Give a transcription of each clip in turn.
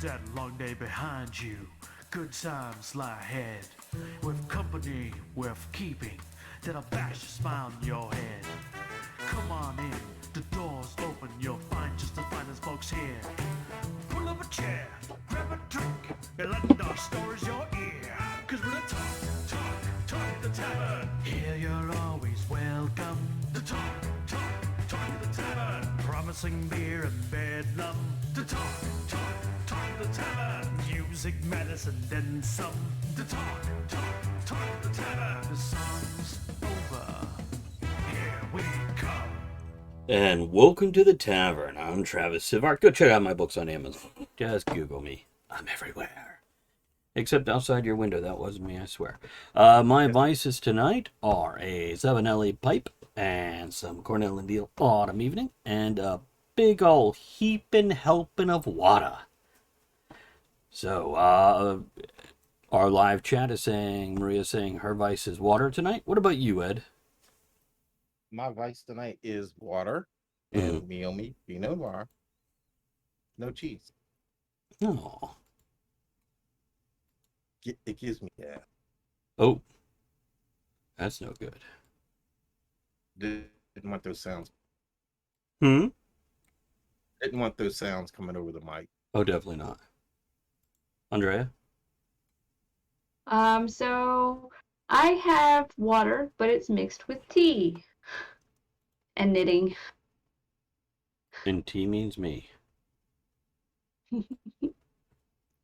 that long day behind you. Good times lie ahead. With company worth keeping, that'll bash a smile on your head. Come on in, the door's open, you'll find just the finest folks here. Pull up a chair, grab a drink, and let our stories your ear. Cause we're the talk at the tavern. Here you're always welcome. The talk at the tavern. Promising beer and bedlam. The talk at the tavern. Music, medicine, then some. The talk at the tavern. The song's over. Here we come. And welcome to the Tavern. I'm Travis Sivart. Go check out my books on Amazon. Just Google me. I'm everywhere. Except outside your window. That wasn't me, I swear. My vices tonight are a Savinelli pipe and some Cornell and Deal autumn evening and a big ol' heaping helping of water. So, our live chat is saying, Maria's saying her vice is water tonight. What about you, Ed? My vice tonight is water and meal meat, Pinot Noir, no cheese. Oh. It gives me that. Oh. That's no good. Didn't want those sounds. Hmm? Didn't want those sounds coming over the mic. Oh, definitely not. Andrea? So I have water, but it's mixed with tea and knitting. And T means me.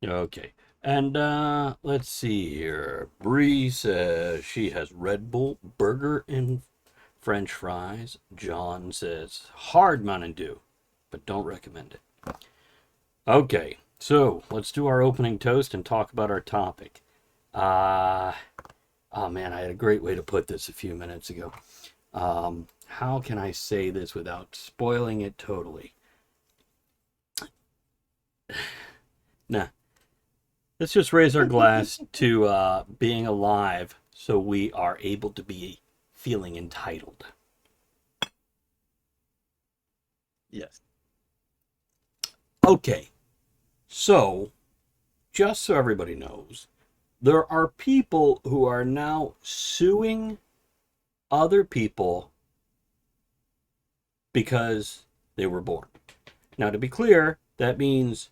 Okay. And let's see here. Bree says she has Red Bull, burger, and French fries. John says hard Mountain Dew, but don't recommend it. Okay, so let's do our opening toast and talk about our topic. Oh man, I had a great way to put this a few minutes ago. How can I say this without spoiling it totally? Nah. Let's just raise our glass to being alive so we are able to be feeling entitled. Yes. Okay. So, just so everybody knows, there are people who are now suing other people because they were born. Now, to be clear, that means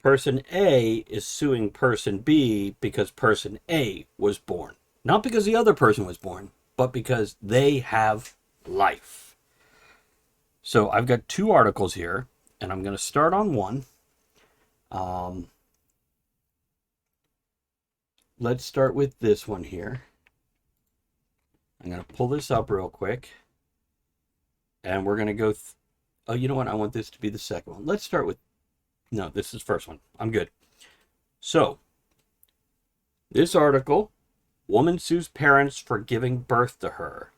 person A is suing person B because person A was born. Not because the other person was born, but because they have life. So I've got two articles here, and I'm going to start on one. Let's start with this one here. I'm going to pull this up real quick. And we're going to go... oh, you know what? I want this to be the second one. Let's start with... no, this is the first one. I'm good. So, this article, woman sues parents for giving birth to her,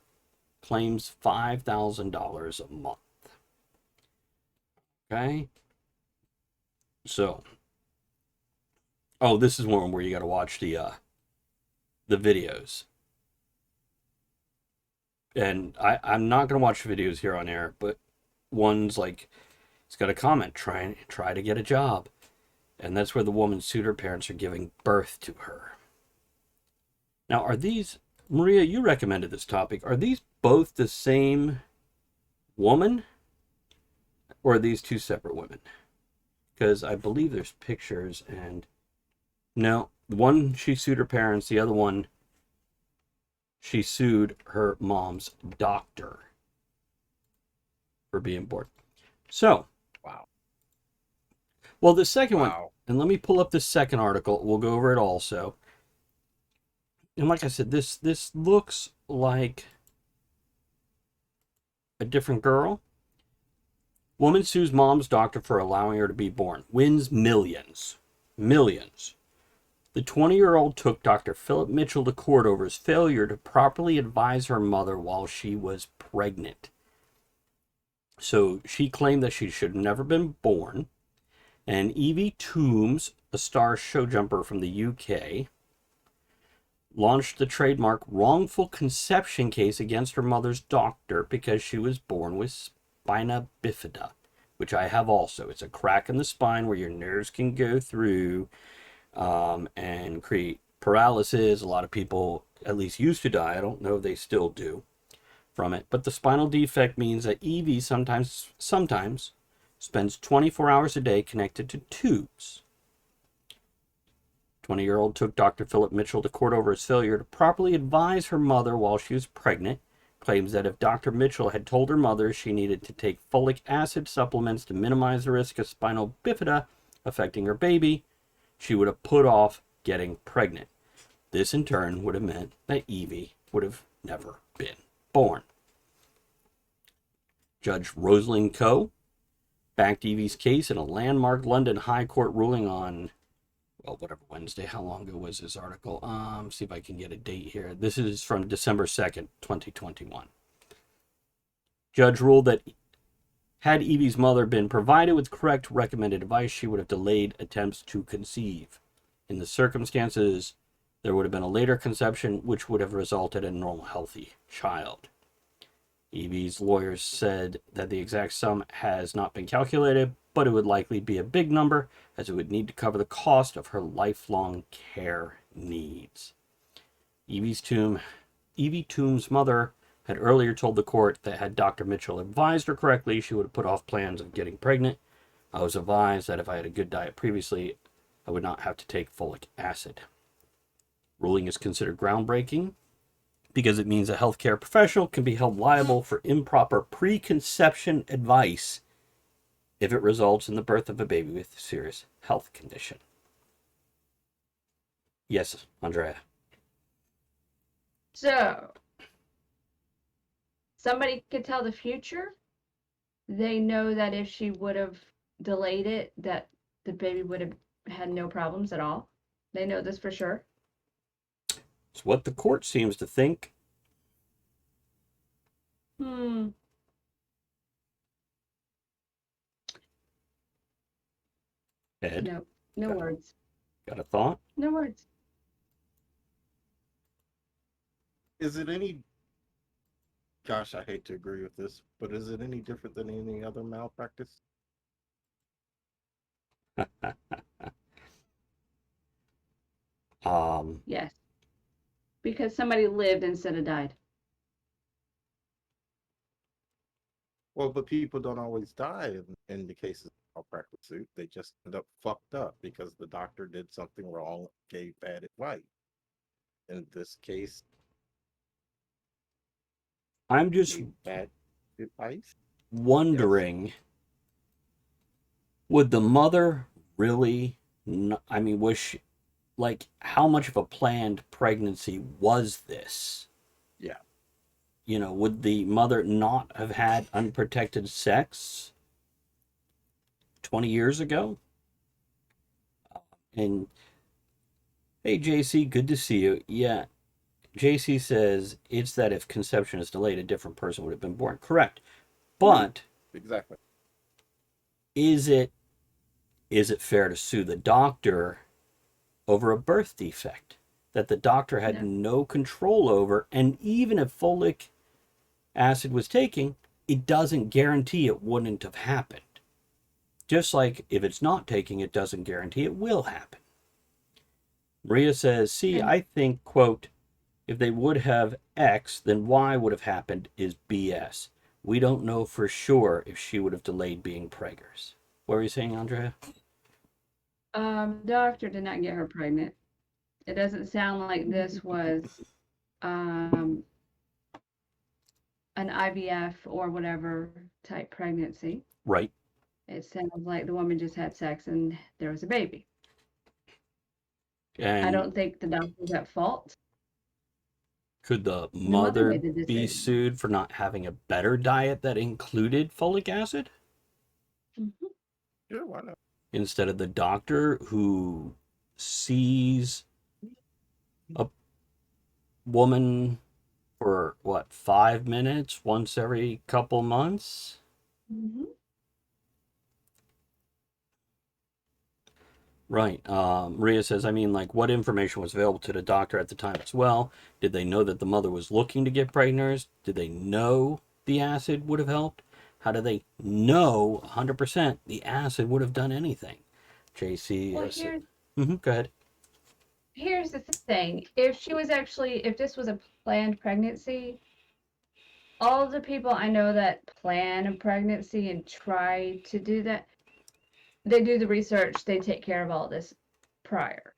claims $5,000 a month. Okay? So, oh, this is one where you got to watch the videos. And I'm not going to watch videos here on air, but one's like, it's got a comment, try to get a job. And that's where the woman sued her parents for giving birth to her. Now, are these, Maria, you recommended this topic. Are these both the same woman? Or are these two separate women? Because I believe there's pictures and... no, the one she sued her parents, the other one she sued her mom's doctor for being born. So, Wow. well, the second one, Wow. and let me pull up the second article. We'll go over it also. And like I said, this looks like a different girl. Woman sues mom's doctor for allowing her to be born. Wins millions. Millions. The 20-year-old took Dr. Philip Mitchell to court over his failure to properly advise her mother while she was pregnant. So she claimed that she should have never been born. And Evie Toombs, a star show jumper from the UK, launched the trademark wrongful conception case against her mother's doctor because she was born with spina bifida, which I have also. It's a crack in the spine where your nerves can go through and create paralysis. A lot of people at least used to die. I don't know if they still do from it. But the spinal defect means that Evie sometimes spends 24 hours a day connected to tubes. 20-year-old took Dr. Philip Mitchell to court over his failure to properly advise her mother while she was pregnant. Claims that if Dr. Mitchell had told her mother she needed to take folic acid supplements to minimize the risk of spinal bifida affecting her baby, she would have put off getting pregnant. This in turn would have meant that Evie would have never been born. Judge Rosalind Coe backed Evie's case in a landmark London High Court ruling on, well, whatever Wednesday. How long ago was this article? See if I can get a date here. This is from December 2nd, 2021. Judge ruled that had Evie's mother been provided with correct recommended advice, she would have delayed attempts to conceive. In the circumstances, there would have been a later conception, which would have resulted in a normal, healthy child. Evie's lawyers said that the exact sum has not been calculated, but it would likely be a big number, as it would need to cover the cost of her lifelong care needs. Evie Tomb's mother had earlier told the court that had Dr. Mitchell advised her correctly, she would have put off plans of getting pregnant. I was advised that if I had a good diet previously, I would not have to take folic acid. Ruling is considered groundbreaking because it means a healthcare professional can be held liable for improper preconception advice if it results in the birth of a baby with a serious health condition. Yes, Andrea. So, somebody could tell the future. They know that if she would have delayed it, that the baby would have had no problems at all. They know this for sure. It's what the court seems to think. Ed? No words. Got a thought? No words. Is it any, gosh, I hate to agree with this, but is it any different than any other malpractice? Yes. Because somebody lived instead of died. Well, but people don't always die in the cases of malpractice suit. They just end up fucked up because the doctor did something wrong, gave bad advice. In this case, I'm just bad advice. wondering, would the mother really, was she, like, how much of a planned pregnancy was this? Yeah. Would the mother not have had unprotected sex 20 years ago? And, hey, JC, good to see you. Yeah, JC says it's that if conception is delayed, a different person would have been born. Correct. But exactly. Is it fair to sue the doctor over a birth defect that the doctor had no control over? And even if folic acid was taking, it doesn't guarantee it wouldn't have happened. Just like if it's not taking, it doesn't guarantee it will happen. Maria says, I think, quote, if they would have X, then Y would have happened is BS. We don't know for sure if she would have delayed being preggers. What were you saying, Andrea? Doctor did not get her pregnant. It doesn't sound like this was an IVF or whatever type pregnancy. Right. It sounds like the woman just had sex and there was a baby. And I don't think the doctor's at fault. Could the mother be sued for not having a better diet that included folic acid? Mm-hmm. Yeah, why not? Instead of the doctor who sees a woman for, 5 minutes once every couple months? Mm-hmm. Right. Maria says, what information was available to the doctor at the time as well? Did they know that the mother was looking to get pregnant? Did they know the acid would have helped? How do they know 100% the acid would have done anything? JC. Well, Go ahead. here's the thing. If this was a planned pregnancy, all the people I know that plan a pregnancy and try to do that, they do the research, they take care of all this prior.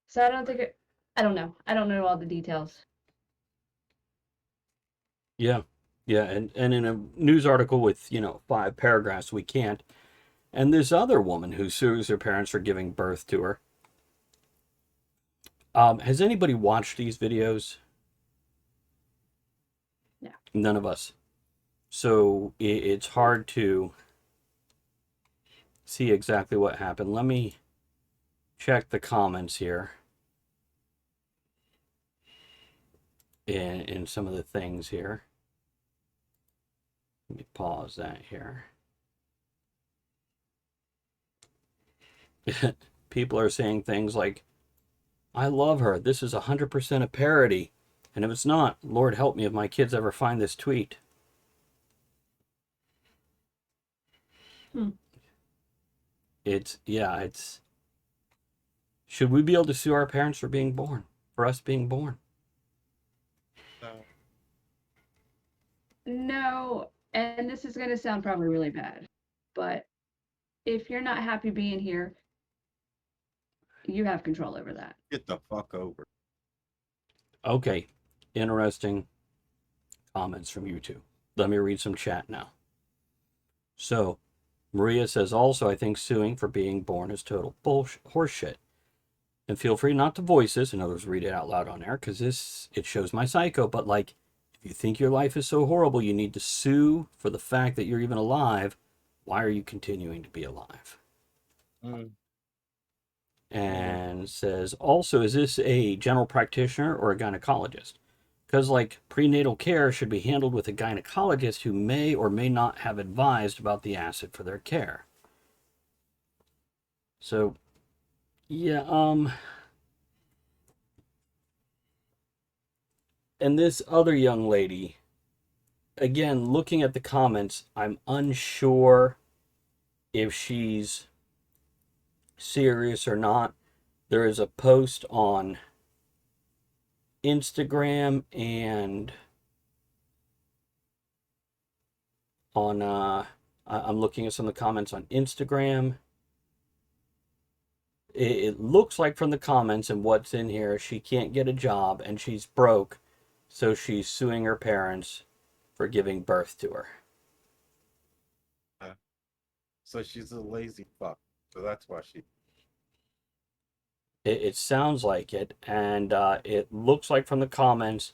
So I don't know. I don't know all the details. Yeah. Yeah. And in a news article with, 5 paragraphs, we can't. And this other woman who sues her parents for giving birth to her. Has anybody watched these videos? No. None of us. So it's hard to see exactly what happened. Let me check the comments here. In some of the things here. Let me pause that here. People are saying things like, I love her. This is 100% a parody. And if it's not, Lord help me if my kids ever find this tweet. It's. Should we be able to sue our parents for being born? For us being born? No, and this is going to sound probably really bad, but if you're not happy being here, you have control over that. Get the fuck over. Okay. Interesting comments from you two. Let me read some chat now. So, Maria says, also, I think suing for being born is total horseshit. And feel free not to voice this, in other words, read it out loud on air, because it shows my psycho, but like, if you think your life is so horrible, you need to sue for the fact that you're even alive. Why are you continuing to be alive? And says, also, is this a general practitioner or a gynecologist? Because, like, prenatal care should be handled with a gynecologist who may or may not have advised about the acid for their care. So, yeah, and this other young lady, again, looking at the comments, I'm unsure if she's serious or not. There is a post on Instagram and on I'm looking at some of the comments on Instagram. It looks like from the comments and what's in here, she can't get a job and she's broke, so she's suing her parents for giving birth to her. So she's a lazy fuck. So that's why she. It sounds like it, and it looks like from the comments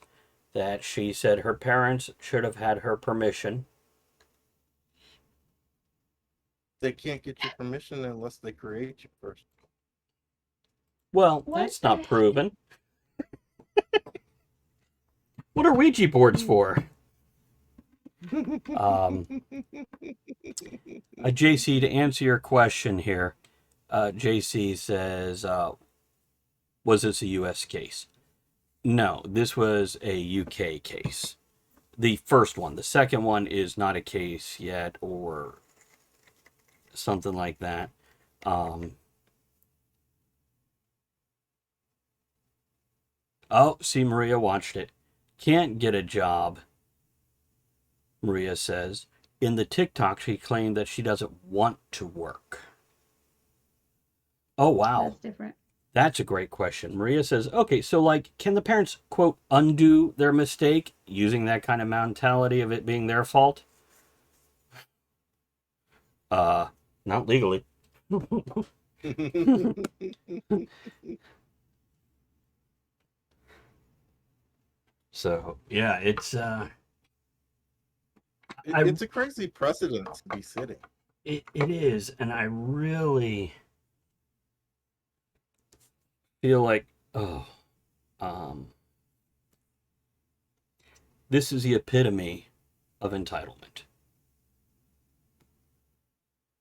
that she said her parents should have had her permission. They can't get your permission unless they create you first. Well, that's not proven. What are Ouija boards for? JC, to answer your question here, JC says, was this a U.S. case? No, this was a U.K. case. The first one. The second one is not a case yet, or something like that. Oh, see, Maria watched it. Can't get a job, Maria says. In the TikTok, she claimed that she doesn't want to work. Oh, wow. That's different. That's a great question. Maria says, okay, so like, can the parents, quote, undo their mistake using that kind of mentality of it being their fault? Not legally. So, yeah, it's it's a crazy precedent to be setting. It is, and I really feel like, this is the epitome of entitlement.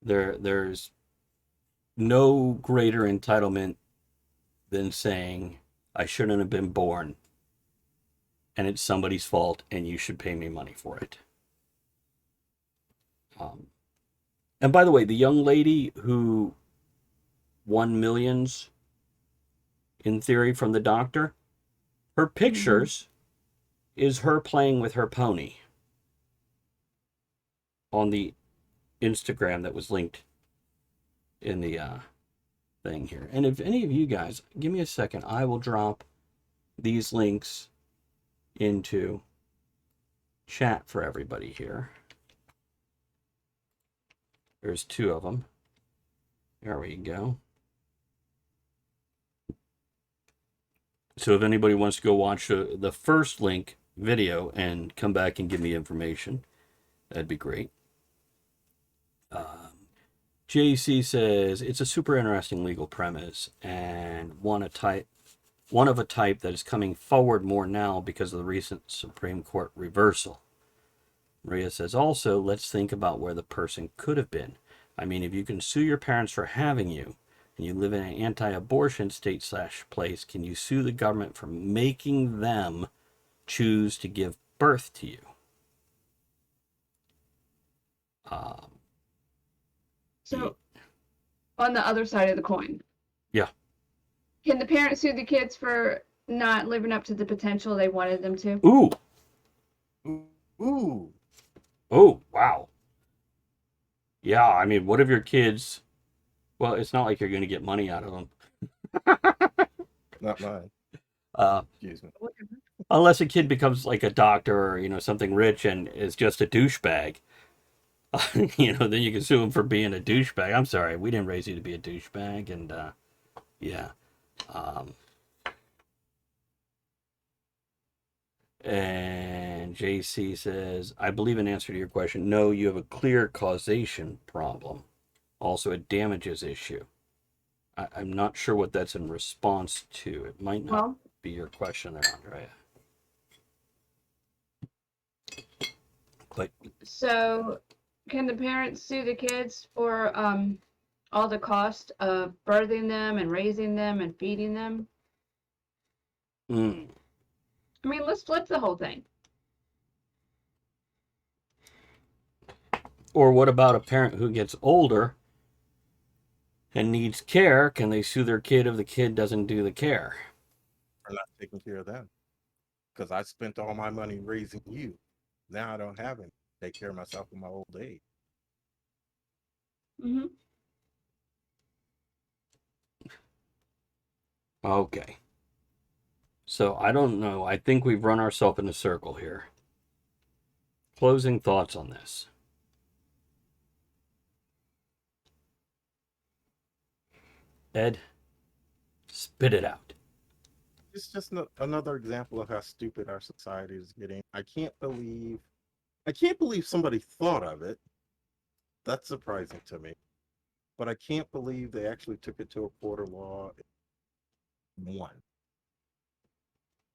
There's no greater entitlement than saying, I shouldn't have been born, and it's somebody's fault, and you should pay me money for it. And by the way, the young lady who won millions, in theory, from the doctor, her pictures is her playing with her pony on the Instagram that was linked in the thing here. And if any of you guys, give me a second, I will drop these links into chat for everybody here. There's 2 of them. There we go. So if anybody wants to go watch the first link video and come back and give me information, that'd be great. JC says it's a super interesting legal premise and one of a type that is coming forward more now because of the recent Supreme Court reversal. Maria says also, let's think about where the person could have been. I mean, if you can sue your parents for having you and you live in an anti-abortion state/place, can you sue the government for making them choose to give birth to you? So, on the other side of the coin, Yeah. can the parents sue the kids for not living up to the potential they wanted them to? Ooh. Ooh. Oh, wow. Yeah, I mean, what if your kids... Well, it's not like you're going to get money out of them. Not mine. Excuse me. Unless a kid becomes like a doctor or, you know, something rich and is just a douchebag. You know, then you can sue him for being a douchebag. I'm sorry, we didn't raise you to be a douchebag. And, yeah. And JC says, I believe in answer to your question, no, you have a clear causation problem. Also a damages issue. I'm not sure what that's in response to. It might not be your question there, Andrea. But So, can the parents sue the kids for all the cost of birthing them and raising them and feeding them? I mean, let's flip the whole thing. Or what about a parent who gets older and needs care? Can they sue their kid if the kid doesn't do the care? I'm not taking care of them. Because I spent all my money raising you. Now I don't have it. Take care of myself in my old age. Okay. So I don't know. I think we've run ourselves in a circle here. Closing thoughts on this. Ed, spit it out. It's just another example of how stupid our society is getting. I can't believe somebody thought of it. That's surprising to me. But I can't believe they actually took it to a court of law and won.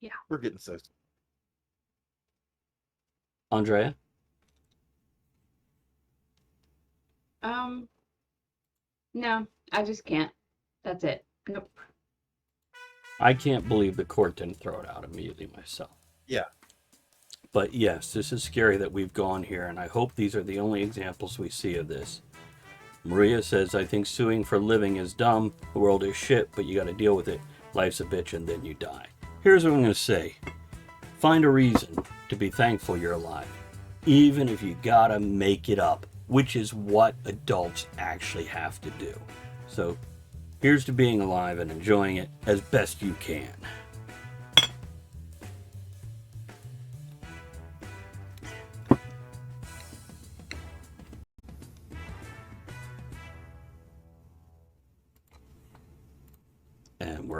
Yeah. We're getting so stupid. Andrea? No, I just can't. That's it. Nope. I can't believe the court didn't throw it out immediately myself. Yeah. But yes, this is scary that we've gone here, and I hope these are the only examples we see of this. Maria says, I think suing for living is dumb. The world is shit, but you got to deal with it. Life's a bitch, and then you die. Here's what I'm going to say. Find a reason to be thankful you're alive, even if you got to make it up, which is what adults actually have to do. So here's to being alive and enjoying it as best you can. And we're